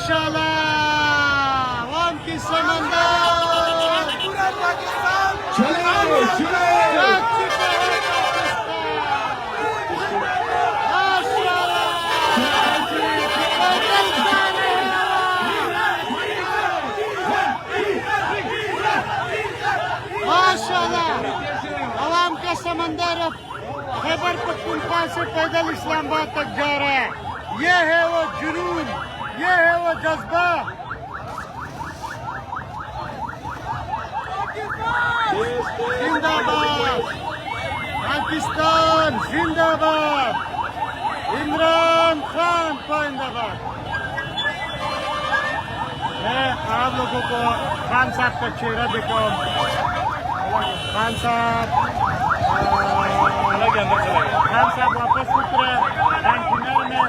माशाल्लाह आवाम की समंदर पूरा पाकिस्तान माशाल्लाह आवाम का समंदर खैबर पख्तूनख्वा से पैदल इस्लामाबाद तक जा रहा है। ये है वो जुनून, ये है वो जज्बा। जिंदाबाद पाकिस्तान, जिंदाबाद इमरान खान को जिंदाबाद। मैं आप लोगों को खान साहब का चेहरा दिखाऊं। खान साहब वापस उतरे कंटेनर में।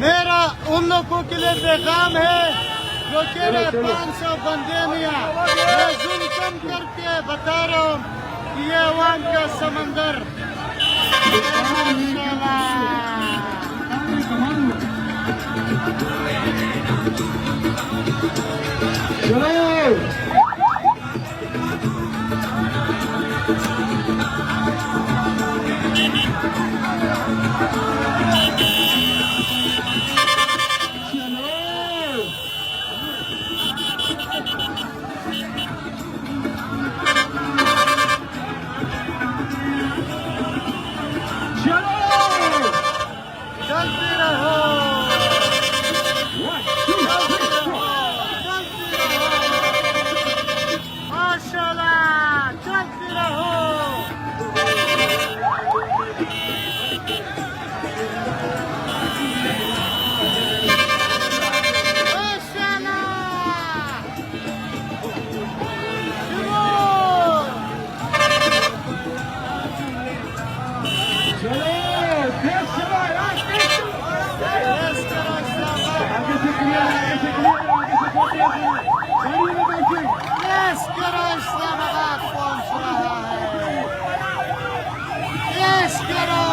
मेरा उन लोगों के लिए पैगाम है जो कह रहे 500 बंदे मियाँ। मैं जुम कम करके बता रहा हूँ कि ये अवाम का समंदर इस्लामाबाद पहुंच रहा है। यस करो।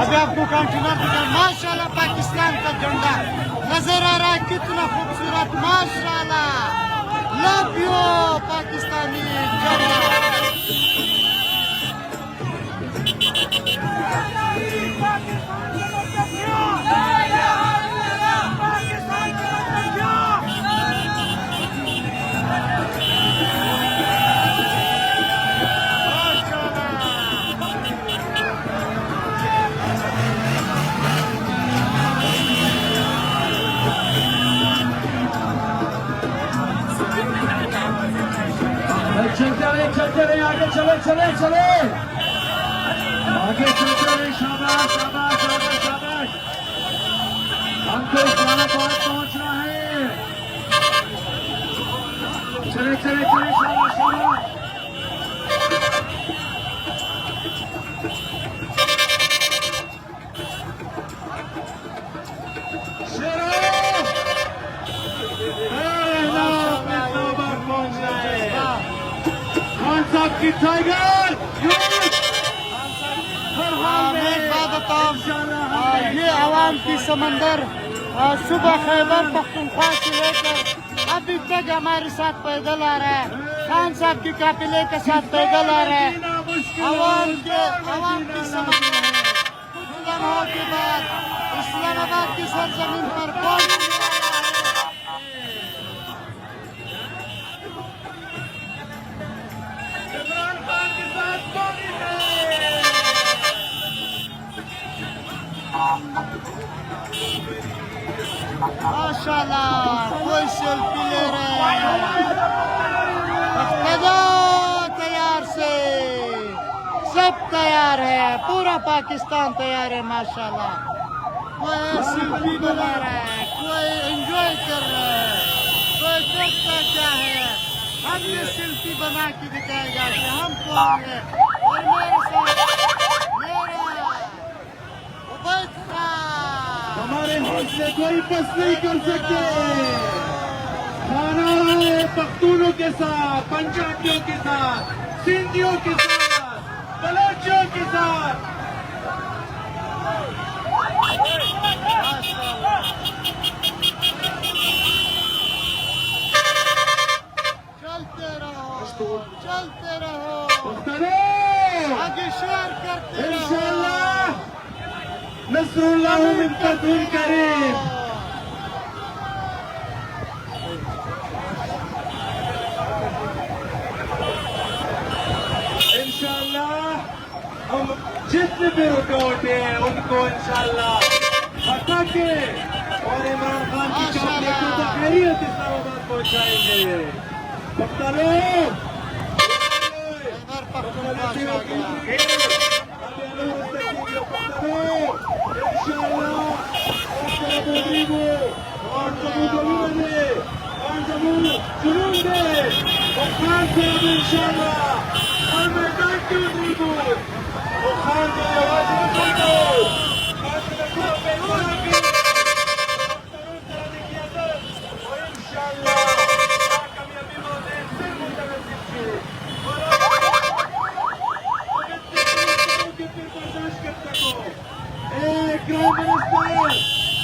अभी आपको कंटेनर दिखा। माशाल्लाह पाकिस्तान का झंडा नजर आ रहा है, कितना खूबसूरत। माशाल्लाह लव यू पाकिस्तानी झंडा। चलते रहे आगे चले आगे चलते रहे। शाबाश शाबाश शाबाश शाबाश। हमको इस्लामाबाद पहुंचना है। चले शाबाश शाबाश। की टाइगर ये आवाम की समंदर सुबह खैबर पख्तूनख्वा से लेकर अभी तक हमारे साथ पैदल आ रहा है। खान साहब की काफिले के साथ पैदल आ रहा है। आवाम की समंदर है। कुछ लम्हों के बाद इस्लामाबाद की सरजमीन पर पहुंच माशाल्लाह कोई सेल्फी ले रहे हैं। तैयार से सब तैयार है, पूरा पाकिस्तान तैयार है। माशाल्लाह कोई सेल्फी बना रहा है, कोई एंजॉय कर रहा है, कोई देखता क्या है। हम ये सेल्फी बना के दिखाएगा कि हम कौन है। और मेरे साथ मेरा उबैद खान हमारे हौसले कोई बस नहीं कर सकते। खाना है पख्तूनों के साथ, पंजाबियों के साथ, सिंधियों के साथ, बलोचियों के साथ। चलते रहो, चलते रहो, आगे शेयर करते रहो। इंशाअल्लाह नसरुल्लाह मिन करीब। इंशाअल्लाह हम जितने भी रुकावटें हैं उनको इंशाअल्लाह हटा के और इमरान खान की काबिलियत को खैरियत इस्लामाबाद पहुंचाएंगे। पख्तूनो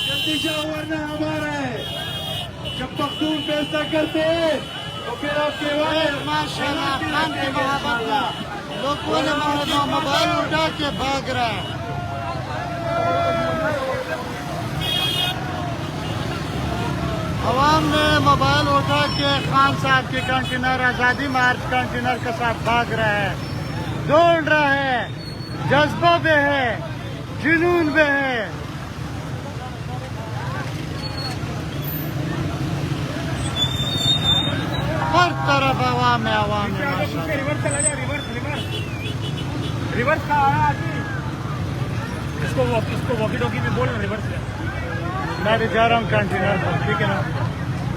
नतीजा वरना हमारा है। जब पख्तून फैसला करते हैं तो फिर आपके माशाल्लाह खान की मोहब्बत में लोगों ने मोबाइल उठा के भाग रहा है। अवाम ने मोबाइल उठा के खान साहब के कंटेनर आज़ादी मार्च कंटेनर के साथ भाग रहा है, दौड़ रहा है, जज्बा में है, जुनून में है। हर तरफ आवाम है, आवाम है। रिवर्स का आया इसको वॉकी टॉकी में बोल रिवर्स है। मैं भी जा रहा हूँ कंटेनर पर, ठीक है ना।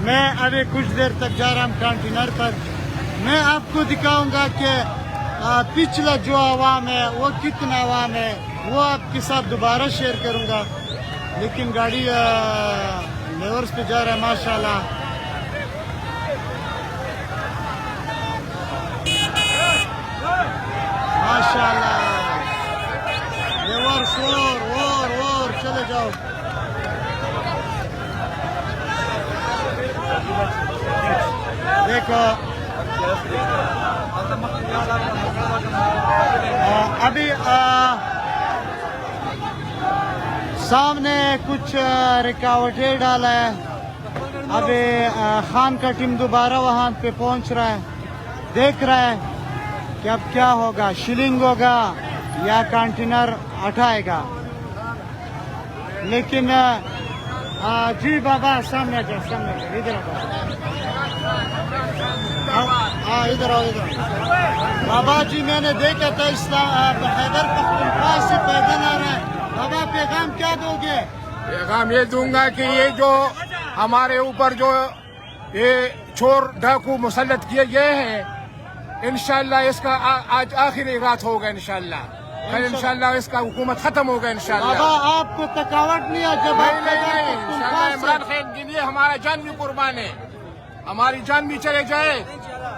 मैं अभी कुछ देर तक जा रहा हूँ कंटेनर पर। मैं आपको दिखाऊंगा कि पिछला जो आवाम है वो कितना आवाम है, वो आपके साथ दोबारा शेयर करूंगा। लेकिन गाड़ी लेवर्स पे जा रहा है माशाल्लाह। माशाल्लाह लेवर्स और चले जाओ। देखो अभी सामने कुछ रुकावटें डाला है। अभी खान का टीम दोबारा वहां पे पहुंच रहा है, देख रहा है कि अब क्या होगा, शिलिंग होगा या कंटेनर हटाएगा। लेकिन जी बाबा सामने जाओ, सामने इधर हाँ इधर आओ, इधर। बाबा जी मैंने देखा था खैबर पख्तूनख्वा से पैदल आ रहा है। बाबा पैगाम क्या दोगे? पैगाम ये दूंगा कि ये जो हमारे ऊपर जो ये चोर डाकू मुसल्लत किए गए हैं, इंशाल्लाह इसका आज आखिरी रात होगा। इंशाल्लाह कल इंशाल्लाह इसका हुकूमत खत्म होगा। इंशाल्लाह बाबा आपको थकावट नहीं है जब नहीं इंशाल्लाह इमरान खान के लिए हमारा जान भी कुर्बान है। हमारी जान भी चले जाए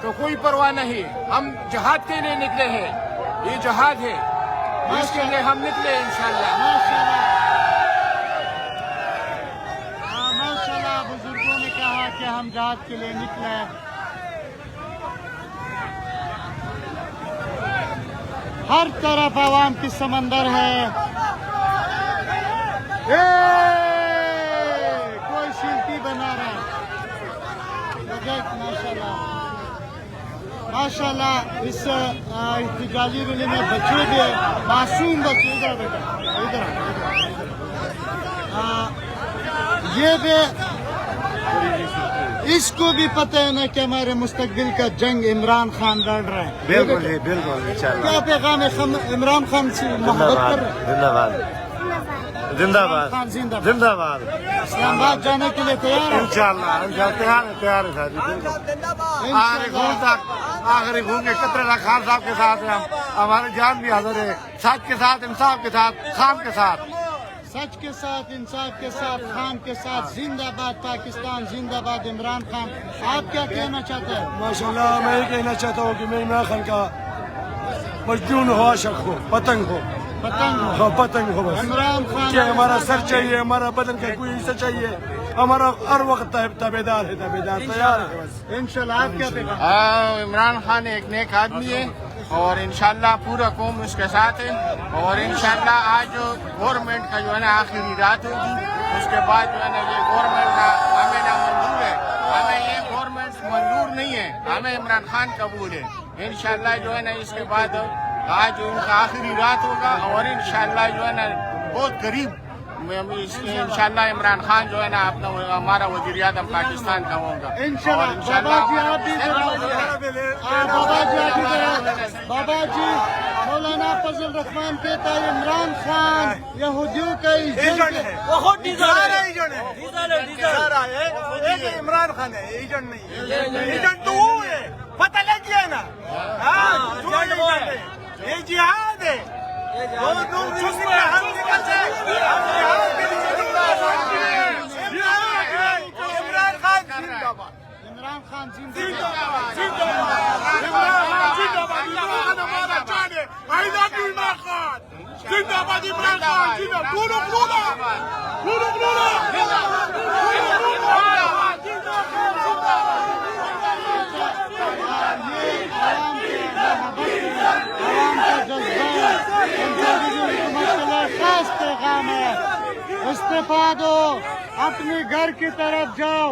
तो कोई परवाह नहीं। हम जहाद के लिए निकले हैं, ये जहाद है, इसके लिए हम निकले इंशाल्लाह। माशाल्लाह बुजुर्गों ने कहा कि हम जहाद के लिए निकले। हर तरफ आवाम की समंदर है। कोई शिल्पी बना रहा है। माशाल्लाह माशाल्लाह इस इhtजाजी रैली में बच्चे भी है, मासूम बच्चे। इधर बेटा इधर ये भी इसको भी पता है ना कि हमारे मुस्तकबिल का जंग इमरान खान लड़ रहा है। बिल्कुल बिल्कुल इंशाल्लाह। क्या पैगाम है? इमरान खान से मोहब्बत कर रहे हैं। जिंदाबाद जिंदाबाद खान जिंदाबाद। जिंदाबाद। इस्लामाबाद जाने के लिए तैयार है? इंशाल्लाह तैयार है साहब। आखिरी घूम के कतरा खान साहब के साथ हैं हम। हमारी जान भी हाजिर है, सच के साथ, इंसाफ के साथ, खान के साथ। सच के साथ, इंसाफ के साथ, खान के साथ। जिंदाबाद पाकिस्तान, जिंदाबाद इमरान खान। आप क्या कहना चाहते हैं? माशाल्लाह, मैं ये कहना चाहता हूँ कि मैं इमरान खान का मजनून हो, आशिक हो, पतंग हो, पतंग हो बस। इमरान खान क्या हमारा सर चाहिए, हमारा बदन का कोई हिस्सा चाहिए, हमारा हर वक्त ताबेदार है, ताबेदार तैयार है बस। इंशाल्लाह। आप क्या कहना? इमरान खान एक नेक आदमी है और इंशाल्लाह पूरा कौम उसके साथ है। और इंशाल्लाह आज गवर्नमेंट का जो है ना आखिरी रात होगी, उसके बाद जो है ना ये गवर्नमेंट का हमें ना मंजूर है, हमें ये गवर्नमेंट मंजूर नहीं है, हमें इमरान खान कबूल है। इंशाल्लाह जो है ना इसके बाद आज उनका आखिरी रात होगा और इंशाल्लाह जो है ना बहुत करीब इंशाल्लाह इमरान खान जो है ना अपना हमारा वज़ीर आज़म पाकिस्तान का होगा इंशाल्लाह। बाबा जी मौलाना फजल रहमान कहता है इमरान खान यहूदियों का एजेंट है। इमरान खान है, एजेंट नहीं है। एजेंट तो वो है, पता लग गया ना। ये जिहाद है। इमरान खान खास पैगाम है। इस्तीफा दो, अपने घर की तरफ जाओ।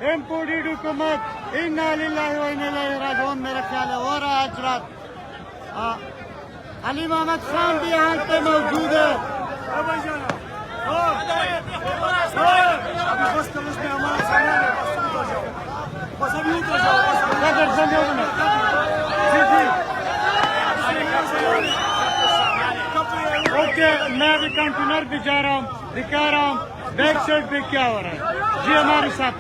इम्पोर्टेड हुकूमत इन्ना लिल्लाहि व इन्ना इलैहि राजिऊन मेरा ख्याल है हो रहा है आज रात। अली मोहम्मद खान भी यहाँ पे मौजूद है। ओके, मैं अभी कंटेनर पे जा रहा हूँ, दिखा रहा हूँ बैक साइड पे क्या हो रहा है। जी हमारे साथ